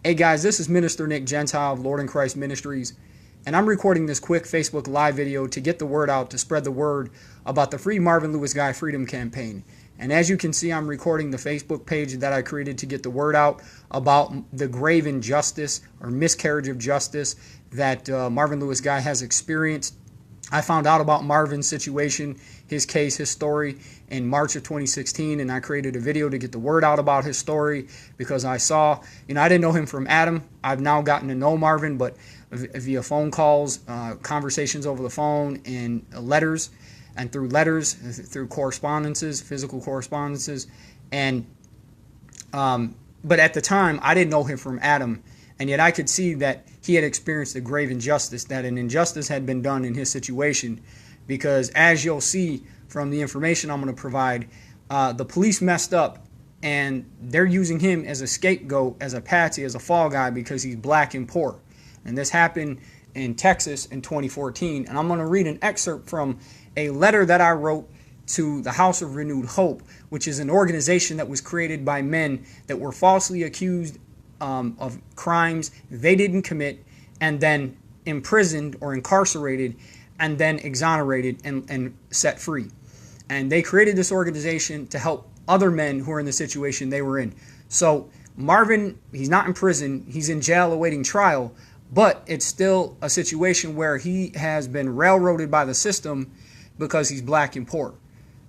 Hey guys, this is Minister Nick Gentile of Lord in Christ Ministries, and I'm recording this quick Facebook Live video to get the word out, to spread the word about the Free Marvin Louis Guy Freedom Campaign. And as you can see, I'm recording the Facebook page that I created to get the word out about the grave injustice or miscarriage of justice that Marvin Louis Guy has experienced. I found out about Marvin's situation, his case, his story in March of 2016, and I created a video to get the word out about his story because I saw, I didn't know him from Adam. I've now gotten to know Marvin, but via phone calls, conversations over the phone, and letters, and through letters, through correspondences, physical correspondences, and but at the time, I didn't know him from Adam. And yet I could see that he had experienced a grave injustice, that an injustice had been done in his situation. Because as you'll see from the information I'm going to provide, the police messed up and they're using him as a scapegoat, as a patsy, as a fall guy because he's black and poor. And this happened in Texas in 2014. And I'm going to read an excerpt from a letter that I wrote to the House of Renewed Hope, which is an organization that was created by men that were falsely accused of crimes they didn't commit, and then imprisoned or incarcerated, and then exonerated and set free. And they created this organization to help other men who are in the situation they were in. So Marvin, he's not in prison, he's in jail awaiting trial, but it's still a situation where he has been railroaded by the system because he's black and poor.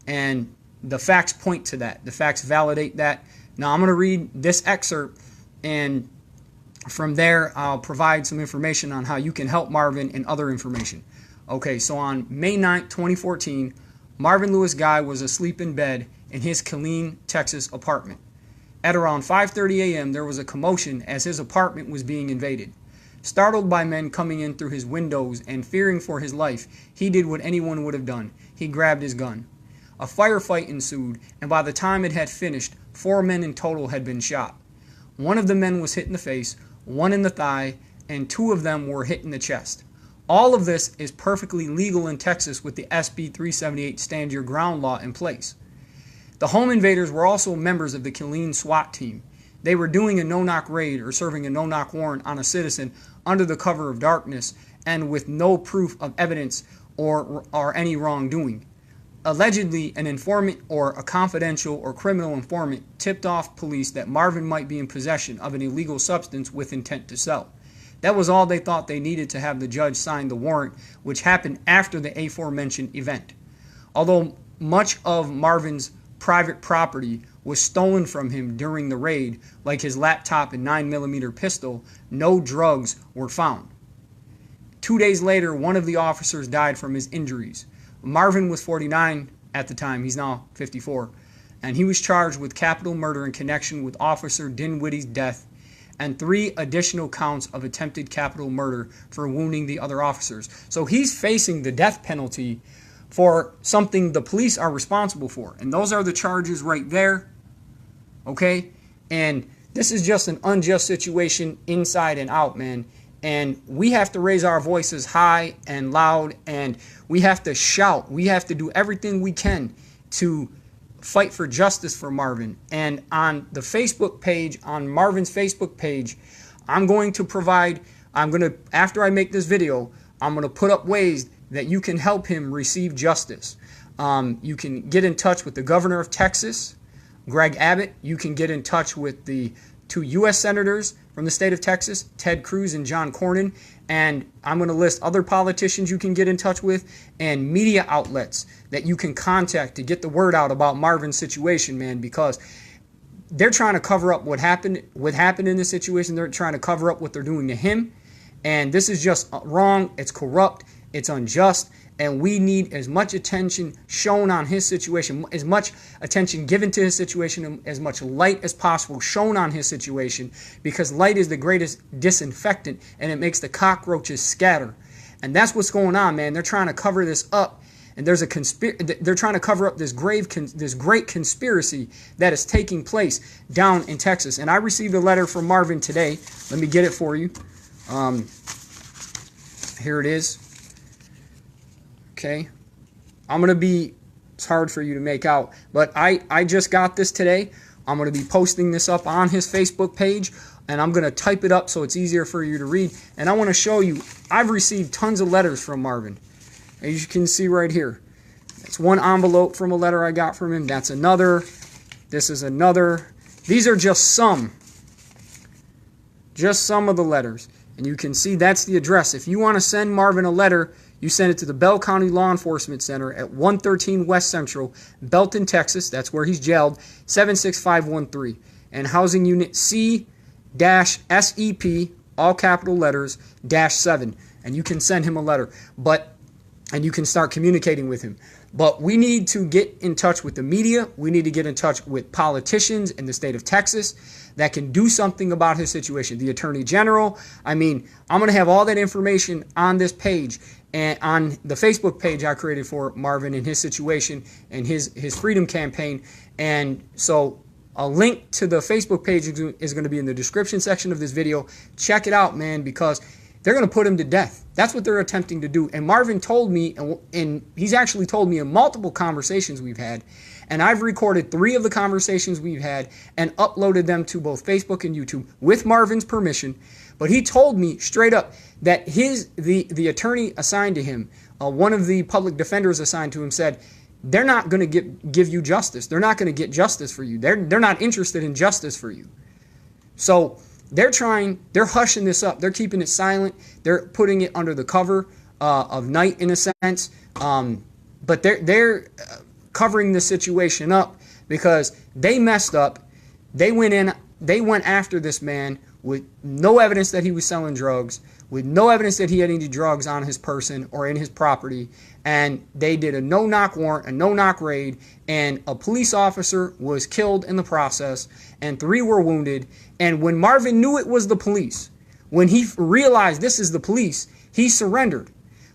And the facts point to that. The facts validate that. Now I'm going to read this excerpt, and from there, I'll provide some information on how you can help Marvin and other information. Okay, so on May 9th, 2014, Marvin Louis Guy was asleep in bed in his CORNYN, Texas apartment. At around 5:30 a.m., there was a commotion as his apartment was being invaded. Startled by men coming in through his windows and fearing for his life, he did what anyone would have done. He grabbed his gun. A firefight ensued, and by the time it had finished, 4 men in total had been shot. One of the men was hit in the face, one in the thigh, and 2 of them were hit in the chest. All of this is perfectly legal in Texas with the SB 378 Stand Your Ground law in place. The home invaders were also members of the CORNYN SWAT team. They were doing a no-knock raid or serving a no-knock warrant on a citizen under the cover of darkness and with no proof of evidence or any wrongdoing. Allegedly, an informant or a confidential or criminal informant tipped off police that Marvin might be in possession of an illegal substance with intent to sell. That was all they thought they needed to have the judge sign the warrant, which happened after the aforementioned event. Although much of Marvin's private property was stolen from him during the raid, like his laptop and 9mm pistol, no drugs were found. 2 days later, one of the officers died from his injuries. Marvin was 49 at the time, he's now 54, and he was charged with capital murder in connection with Officer Dinwiddie's death and 3 additional counts of attempted capital murder for wounding the other officers. So he's facing the death penalty for something the police are responsible for, and those are the charges right there, okay? And this is just an unjust situation inside and out, man. And we have to raise our voices high and loud, and we have to shout. We have to do everything we can to fight for justice for Marvin. And on the Facebook page, on Marvin's Facebook page, after I make this video, I'm going to put up ways that you can help him receive justice. You can get in touch with the governor of Texas, Greg Abbott. You can get in touch with the 2 U.S. senators from the state of Texas, Ted Cruz and John Cornyn, and I'm going to list other politicians you can get in touch with and media outlets that you can contact to get the word out about Marvin's situation, man, because they're trying to cover up what happened in this situation. They're trying to cover up what they're doing to him, and this is just wrong. It's corrupt. It's unjust. And we need as much attention shown on his situation, as much attention given to his situation, as much light as possible shown on his situation, because light is the greatest disinfectant, and it makes the cockroaches scatter. And that's what's going on, man. They're trying to cover this up, and there's they're trying to cover up this great conspiracy that is taking place down in Texas. And I received a letter from Marvin today. Let me get it for you. Here it is. Okay, it's hard for you to make out, but I just got this today. I'm going to be posting this up on his Facebook page. and I'm going to type it up so it's easier for you to read. And I want to show you, I've received tons of letters from Marvin. As you can see right here. That's one envelope from a letter I got from him. That's another. This is another. These are just some of the letters. And you can see that's the address. If you want to send Marvin a letter, you send it to the Bell County Law Enforcement Center at 113 West Central, Belton, Texas. That's where he's jailed, 76513. And housing unit C-SEP, all capital letters, -7. And you can send him a letter. And you can start communicating with him. But we need to get in touch with the media. We need to get in touch with politicians in the state of Texas that can do something about his situation. The Attorney General. I mean, I'm going to have all that information on this page and on the Facebook page I created for Marvin and his situation and his freedom campaign. And so a link to the Facebook page is going to be in the description section of this video. Check it out, man, because they're going to put him to death. That's what they're attempting to do. And Marvin told me, and he's actually told me in multiple conversations we've had, and I've recorded 3 of the conversations we've had and uploaded them to both Facebook and YouTube with Marvin's permission. But he told me straight up that the attorney assigned to him, one of the public defenders assigned to him, said, they're not going to give you justice. They're not going to get justice for you. They're not interested in justice for you. So they're hushing this up. They're keeping it silent. They're putting it under the cover of night in a sense. But they're covering the situation up because they messed up. They went after this man with no evidence that he was selling drugs, with no evidence that he had any drugs on his person or in his property. And they did a no-knock warrant, a no-knock raid, and a police officer was killed in the process, and 3 were wounded. And when Marvin knew it was the police, when he realized this is the police, he surrendered.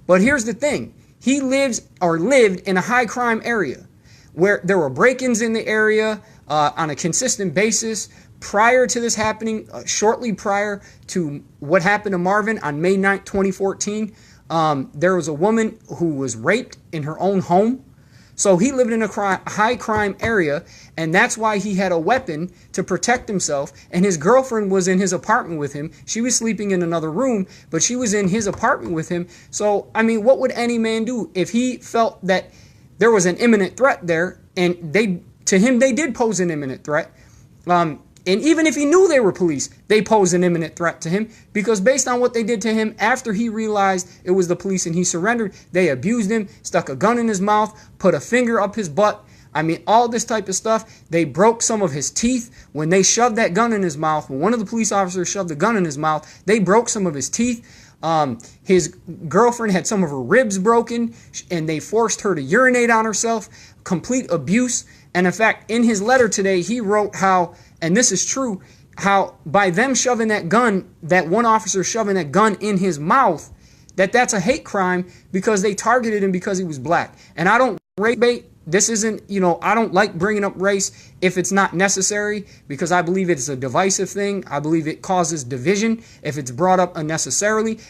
But here's the thing. He lived in a high-crime area where there were break-ins in the area on a consistent basis. Prior to this happening, shortly prior to what happened to Marvin on May 9th, 2014, there was a woman who was raped in her own home. So he lived in a high crime area, and that's why he had a weapon to protect himself. And his girlfriend was in his apartment with him. She was sleeping in another room, but she was in his apartment with him. So, I mean, what would any man do if he felt that there was an imminent threat there? And to him, they did pose an imminent threat. And even if he knew they were police, they posed an imminent threat to him, because based on what they did to him after he realized it was the police and he surrendered, they abused him, stuck a gun in his mouth, put a finger up his butt. I mean, all this type of stuff. They broke some of his teeth when they shoved that gun in his mouth. When one of the police officers shoved the gun in his mouth, they broke some of his teeth. His girlfriend had some of her ribs broken, and they forced her to urinate on herself. Complete abuse. And in fact, in his letter today, he wrote how, and this is true, how by them shoving that gun, that one officer shoving that gun in his mouth, that's a hate crime because they targeted him because he was black. And I don't race bait. This isn't, I don't like bringing up race if it's not necessary, because I believe it's a divisive thing. I believe it causes division if it's brought up unnecessarily.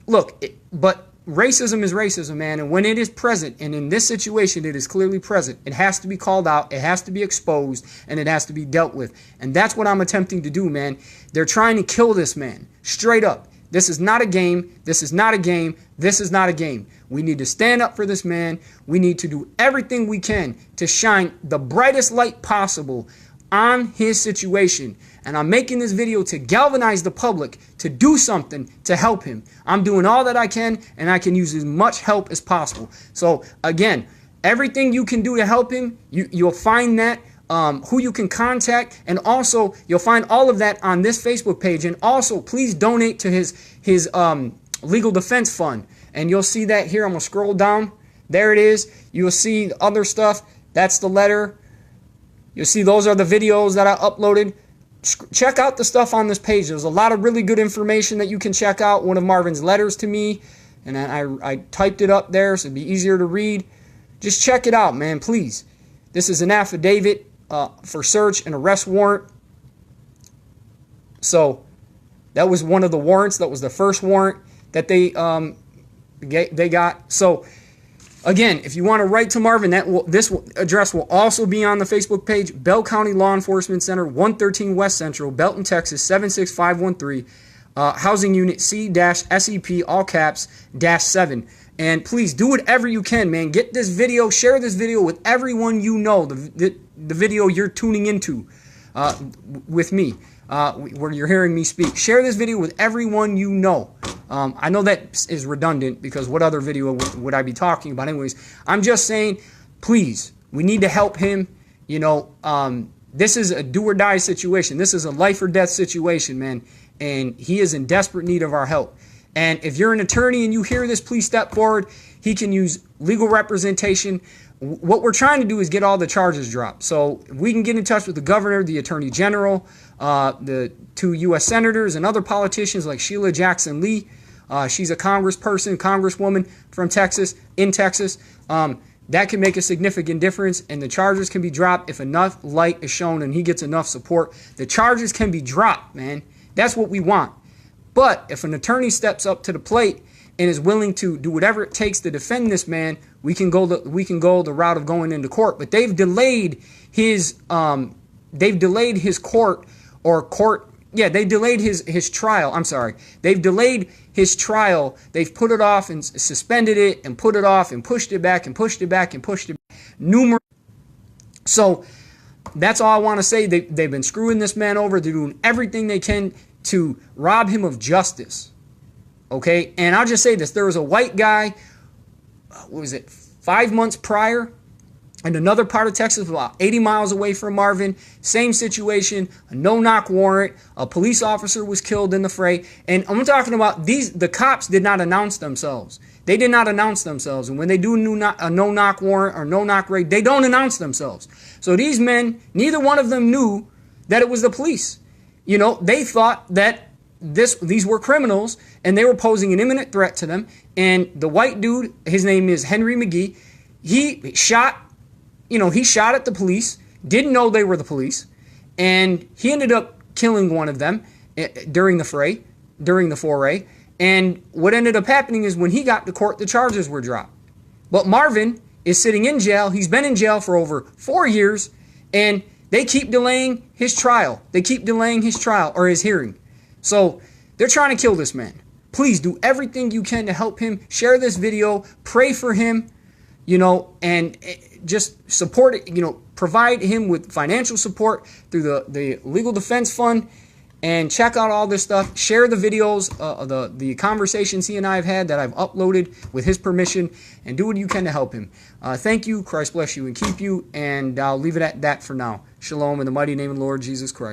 Look, but racism is racism, man, and when it is present, and in this situation it is clearly present, it has to be called out, it has to be exposed, and it has to be dealt with. And that's what I'm attempting to do, man. They're trying to kill this man, straight up. This is not a game. This is not a game. This is not a game. We need to stand up for this man. We need to do everything we can to shine the brightest light possible on his situation. And I'm making this video to galvanize the public to do something to help him. I'm doing all that I can, and I can use as much help as possible. So again, everything you can do to help him, you'll find that, who you can contact, and also you'll find all of that on this Facebook page. And also, please donate to his legal defense fund. And you'll see that here. I'm going to scroll down. There it is. You'll see the other stuff. That's the letter. You'll see those are the videos that I uploaded. Check out the stuff on this page. There's a lot of really good information that you can check out. One of Marvin's letters to me, and I typed it up there so it'd be easier to read. Just check it out, man, please. This is an affidavit for search and arrest warrant. So that was one of the warrants. That was the first warrant that they got. So Again, if you want to write to Marvin, this address will also be on the Facebook page. Bell County Law Enforcement Center, 113 West Central, Belton, Texas, 76513. Housing Unit C-SEP, all caps, -7. And please do whatever you can, man. Get this video, share this video with everyone you know, the video you're tuning into with me, where you're hearing me speak. Share this video with everyone you know. I know that is redundant because what other video would I be talking about anyways? I'm just saying, please, we need to help him. You know, this is a do or die situation. This is a life or death situation, man. And he is in desperate need of our help. And if you're an attorney and you hear this, please step forward. He can use legal representation. What we're trying to do is get all the charges dropped. So we can get in touch with the governor, the attorney general, the 2 U.S. senators, and other politicians like Sheila Jackson Lee. She's a congresswoman from Texas, in Texas. That can make a significant difference, and the charges can be dropped if enough light is shown and he gets enough support. The charges can be dropped, man. That's what we want. But if an attorney steps up to the plate and is willing to do whatever it takes to defend this man, we can go the route of going into court. But they've delayed his they delayed his trial. I'm sorry. They've delayed his trial. They've put it off and suspended it and put it off and pushed it back and pushed it back and pushed it back. So that's all I want to say. They've been screwing this man over. They're doing everything they can to rob him of justice. Okay? And I'll just say this. There was a white guy, what was it, 5 months prior, in another part of Texas, about 80 miles away from Marvin. Same situation, a no-knock warrant. A police officer was killed in the fray. And I'm talking about the cops did not announce themselves. They did not announce themselves. And when they do a no-knock warrant or no-knock raid, they don't announce themselves. So these men, neither one of them knew that it was the police. You know, they thought that these were criminals and they were posing an imminent threat to them. And the white dude, his name is Henry McGee, he shot at the police, didn't know they were the police, and he ended up killing one of them during the foray. And what ended up happening is when he got to court, the charges were dropped. But Marvin is sitting in jail. He's been in jail for over 4 years, and they keep delaying his trial. They keep delaying his trial or his hearing. So they're trying to kill this man. Please do everything you can to help him. Share this video. Pray for him, you know, and just support it, you know, provide him with financial support through the Legal Defense Fund, and check out all this stuff. Share the videos, the conversations he and I have had that I've uploaded with his permission, and do what you can to help him. Thank you. Christ bless you and keep you, and I'll leave it at that for now. Shalom in the mighty name of the Lord Jesus Christ.